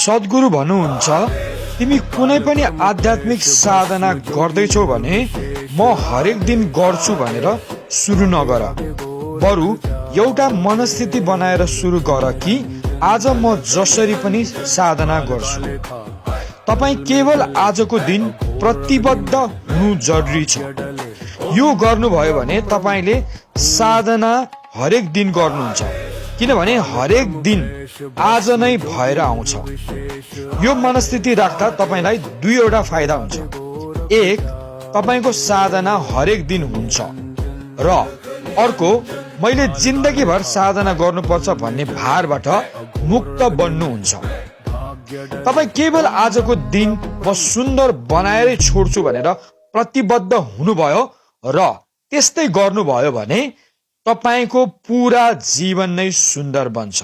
सद्गुरु भन्नुहुन्छ तिमी कुनै पनि आध्यात्मिक साधना गर्दैछौ भने म हरेक दिन गर्छु भनेर सुरु नगर, बरु एउटा मनस्थिति बनाएर सुरु गर कि आज म जसरी पनि साधना गर्छु। तपाईँ केवल आजको दिन प्रतिबद्ध हुनु जरुरी छ। यो गर्नुभयो भने तपाईले साधना हरेक दिन गर्नुहुन्छ, किनभने हरेक दिन आज नै भएर आउँछ। यो मनस्थिति राख्दा तपाईलाई दुईवटा फाइदा हुन्छ। एक, तपाईको साधना हरेक दिन हुन्छ र अर्को, मैले जिन्दगीभर साधना गर्नुपर्छ भन्ने भारबाट मुक्त बन्नुहुन्छ। तपाई केवल आजको दिन म सुन्दर बनाएरै छोड्छु भनेर प्रतिबद्ध हुनुभयो र त्यस्तै गर्नुभयो भने तपाईको पूरा जीवन नै सुन्दर बन्छ।